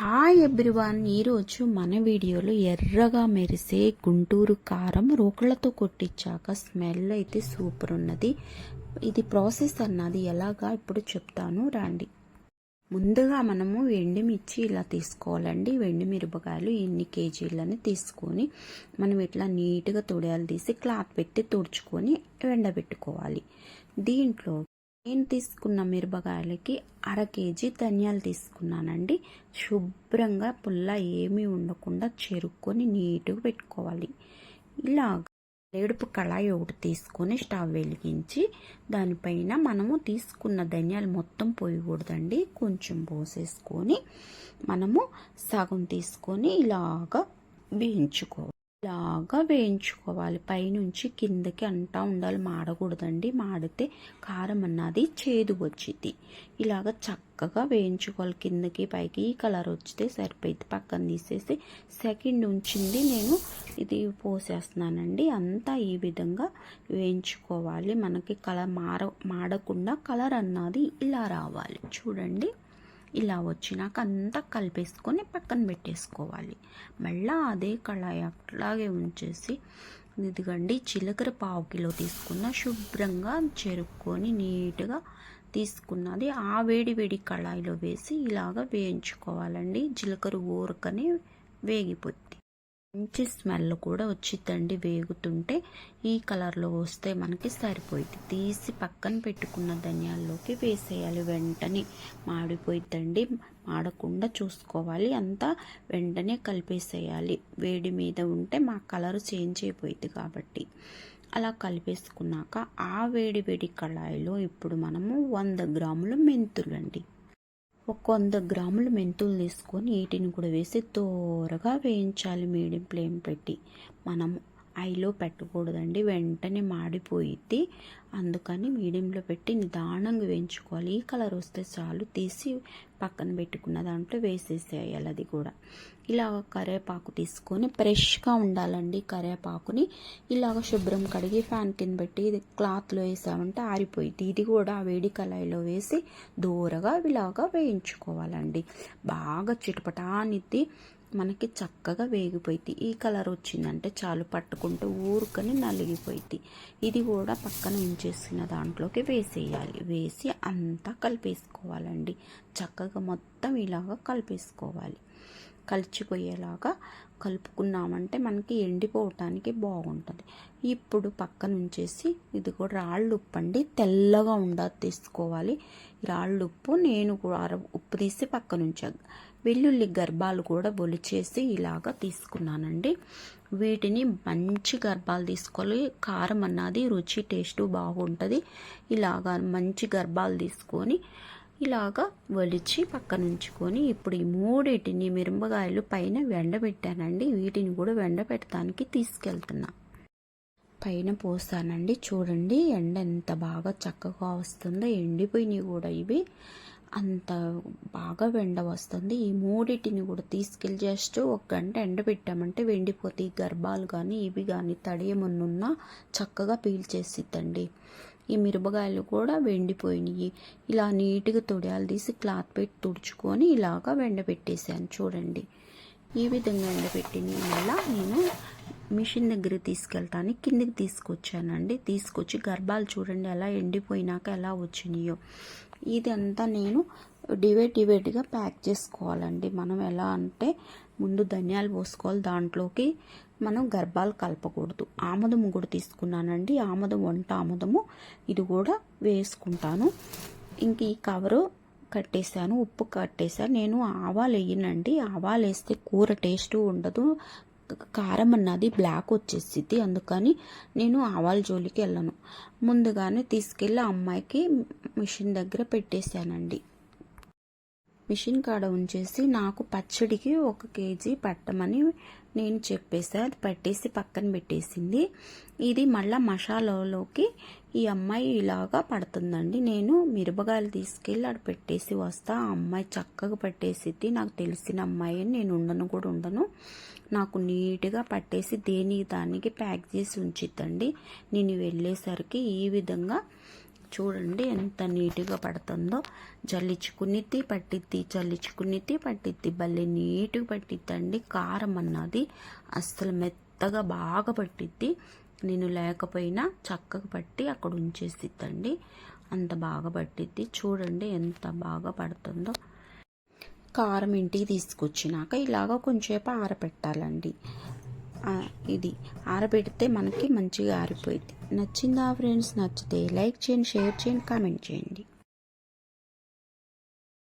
Hi everyone, ఈరోజు మన వీడియోలో ఎర్రగా మెరిసే గుంటూరు కారం రోకళ్ళతో కొట్టించాక స్మెల్ అయితే సూపర్ ఉన్నది. ఇది ప్రాసెస్ అన్నది ఎలాగా ఇప్పుడు చెప్తాను రండి. ముందుగా మనము ఎండుమిర్చి ఇలా తీసుకోవాలండి. మిరపకాయలు ఎన్ని కేజీలని తీసుకొని మనం ఇట్లా నీట్గా తొడియాలు తీసి క్లాత్ పెట్టి తుడుచుకొని ఎండబెట్టుకోవాలి. దీంట్లో నేను తీసుకున్న మిరపకాయలకి 1/2 కేజీ ధనియాలు తీసుకున్నానండి. శుభ్రంగా పుల్ల ఏమీ ఉండకుండా చెరుక్కొని నీట్గా పెట్టుకోవాలి. ఇలా ఏడుపు కళాయి ఒకటి తీసుకొని స్టవ్ వెలిగించి దానిపైన మనము తీసుకున్న ధనియాలు మొత్తం పోయకూడదండి, కొంచెం పోసేసుకొని మనము సగం తీసుకొని ఇలాగా వేయించుకోవాలి. పైనుంచి కిందకి అంటా ఉండాలి, మాడకూడదండి. మాడితే కారం అన్నది చేదు వచ్చింది. ఇలాగ చక్కగా వేయించుకోవాలి. కిందకి పైకి ఈ కలర్ వచ్చితే సరిపోయింది. పక్కన తీసేసి సెకండ్ ఉంచింది నేను ఇది పోసేస్తున్నానండి. అంతా ఈ విధంగా వేయించుకోవాలి. మనకి కలర్ మాడకుండా కలర్ అన్నది ఇలా రావాలి. చూడండి, ఇలా వచ్చినాక అంతా కలిపేసుకొని పక్కన పెట్టేసుకోవాలి. మళ్ళీ అదే కళాయి అట్లాగే ఉంచేసి ఇదిగండి జీలకర్ర 1/2 కిలో తీసుకున్న, శుభ్రంగా చెరుక్కొని నీట్గా తీసుకున్నది ఆ వేడి కళాయిలో వేసి ఇలాగ వేయించుకోవాలండి. జీలకర్ర ఊరకనే వేగిపోద్ది. మంచి స్మెల్ కూడా వచ్చిద్దండి వేగుతుంటే. ఈ కలర్లో వస్తే మనకి సరిపోయింది. తీసి పక్కన పెట్టుకున్న ధనియాల్లోకి వేసేయాలి. వెంటనే మాడిపోయిద్దండి, మాడకుండా చూసుకోవాలి. అంతా వెంటనే కలిపేసేయాలి. వేడి మీద ఉంటే మా కలర్ చేంజ్ అయిపోయింది కాబట్టి. అలా కలిపేసుకున్నాక ఆ వేడి కళాయిలో ఇప్పుడు మనము 100 గ్రాముల మెంతులు అండి, ఒక 100 గ్రాముల మెంతులు తీసుకొని వీటిని కూడా వేసి దోరగా వేయించాలి. మీడియం ఫ్లేమ్ పెట్టి, మనం హైలో పెట్టకూడదండి, వెంటనే మాడిపోయిద్ది. అందుకని మీడియంలో పెట్టి నిదానంగా వేయించుకోవాలి. ఈ కలర్ వస్తే చాలు, తీసి పక్కన పెట్టుకున్న దాంట్లో వేసేసేయాలి. అది కూడా ఇలాగ కరివేపాకు తీసుకొని ఫ్రెష్గా ఉండాలండి. కరివేపాకుని ఇలాగ శుభ్రం కడిగి ఫ్యాన్ కింద పెట్టి క్లాత్లో వేసామంటే ఆరిపోయింది. ఇది కూడా ఆ వేడి కళాయిలో వేసి దూరగా ఇలాగా వేయించుకోవాలండి. బాగా చిటపటానిద్ది, మనకి చక్కగా వేగిపోయింది. ఈ కలర్ వచ్చిందంటే చాలు, పట్టుకుంటూ ఊరుకొని నలిగిపోయింది. ఇది కూడా పక్కన ఉంచేసిన దాంట్లోకి వేసేయాలి. వేసి అంతా కలిపేసుకోవాలండి. చక్కగా మొత్తం ఇలాగా కలిపేసుకోవాలి. కలిసిపోయేలాగా కలుపుకున్నామంటే మనకి ఎండిపోవటానికి బాగుంటుంది. ఇప్పుడు పక్కన ఉంచేసి ఇది కూడా రాళ్ళు ఉప్పు అండి, తెల్లగా ఉండదు తీసుకోవాలి. రాళ్ళు ఉప్పు నేను కూడా ఉప్పు తీసి పక్కన ఉంచాను. వెల్లుల్లి గర్భాలు కూడా ఒలిచేసి ఇలాగా తీసుకున్నానండి. వీటిని మంచి గర్భాలు తీసుకోవాలి. కారం అన్నది రుచి టేస్ట్ బాగుంటుంది. ఇలాగా మంచి గర్భాలు తీసుకొని ఇలాగా ఒలిచి పక్కన ఉంచుకొని ఇప్పుడు ఈ మూడింటిని మిరపకాయలు పైన ఎండబెట్టానండి. వీటిని కూడా ఎండబెట్టడానికి తీసుకెళ్తున్నా. పైన పోసానండి. చూడండి ఎండ ఎంత బాగా చక్కగా వస్తుందో. ఎండిపోయినాయి కూడా ఇవి, అంత బాగా ఎండ వస్తుంది. ఈ మూడింటిని కూడా తీసుకెళ్ళి జస్ట్ 1 గంట ఎండబెట్టామంటే వెండిపోతాయి. గర్భాలు కానీ ఇవి కానీ తడియమన్నున్నా చక్కగా పీల్చేసిద్దండి. ఈ మిరపకాయలు కూడా వెండిపోయినాయి. ఇలా నీట్గా తొడియాలు తీసి క్లాత్ పెట్టి తుడుచుకొని ఇలాగా ఎండబెట్టేసాను. చూడండి, ఈ విధంగా ఎండబెట్టిన వల్ల నేను మిషన్ దగ్గర తీసుకెళ్తాను కిందికి తీసుకొచ్చానండి. తీసుకొచ్చి గర్భాలు చూడండి ఎలా ఎండిపోయినాక ఎలా వచ్చినాయో. ఇదంతా నేను డివైడ్గా ప్యాక్ చేసుకోవాలండి. మనం ఎలా అంటే ముందు ధనియాలు పోసుకోవాలి, దాంట్లోకి మనం గర్భాలు కలపకూడదు. ఆముదము కూడా తీసుకున్నానండి, వంట ఆముదము, ఇది కూడా వేసుకుంటాను. ఇంక ఈ కవరు కట్టేశాను, ఉప్పు కట్టేశాను. నేను ఆవాలు వేయనండి, ఆవాలు వేస్తే కూర టేస్ట్ ఉండదు, కారం అన్నది బ్లాక్ వచ్చేసిద్ది. అందుకని నేను ఆవాల జోలికి వెళ్ళను. ముందుగానే తీసుకెళ్ళి అమ్మాయికి మిషన్ దగ్గర పెట్టేశానండి. మిషన్ కాడ ఉంచేసి నాకు పచ్చడికి 1 కేజీ పట్టమని నేను చెప్పేసా. అది పట్టేసి పక్కన పెట్టేసింది. ఇది మళ్ళీ మసాలాలోకి ఈ అమ్మాయి ఇలాగా పడుతుందండి. నేను మిరపకాయలు తీసుకెళ్ళి అక్కడ పెట్టేసి వస్తా. ఆ అమ్మాయి చక్కగా పట్టేసిద్ది. నాకు తెలిసిన అమ్మాయి అని నేను ఉండను. నాకు నీట్గా పట్టేసి దానికి ప్యాక్ చేసి ఉంచిద్దండి. నేను వెళ్ళేసరికి ఈ విధంగా చూడండి ఎంత నీట్గా పడుతుందో. జల్లించుకునిద్ది పట్టిద్ది, జల్లించుకునిద్ది పట్టిద్ది, భలే నీట్గా పట్టిద్దండి. కారం అన్నది అస్సలు మెత్తగా బాగా పట్టిద్ది. నేను లేకపోయినా చక్కగా పట్టి అక్కడ ఉంచేసిద్దండి. అంత బాగా పట్టిద్ది. చూడండి ఎంత బాగా పడుతుందో. కారం ఇంటికి తీసుకొచ్చినాక ఇలాగ కొంచెంసేపు ఆరబెట్టాలండి. ఇది ఆరబెడితే మనకి మంచిగా ఆరిపోయింది. నచ్చిందా ఫ్రెండ్స్? నచ్చితే లైక్ చేయండి, షేర్ చేయండి, కామెంట్ చేయండి.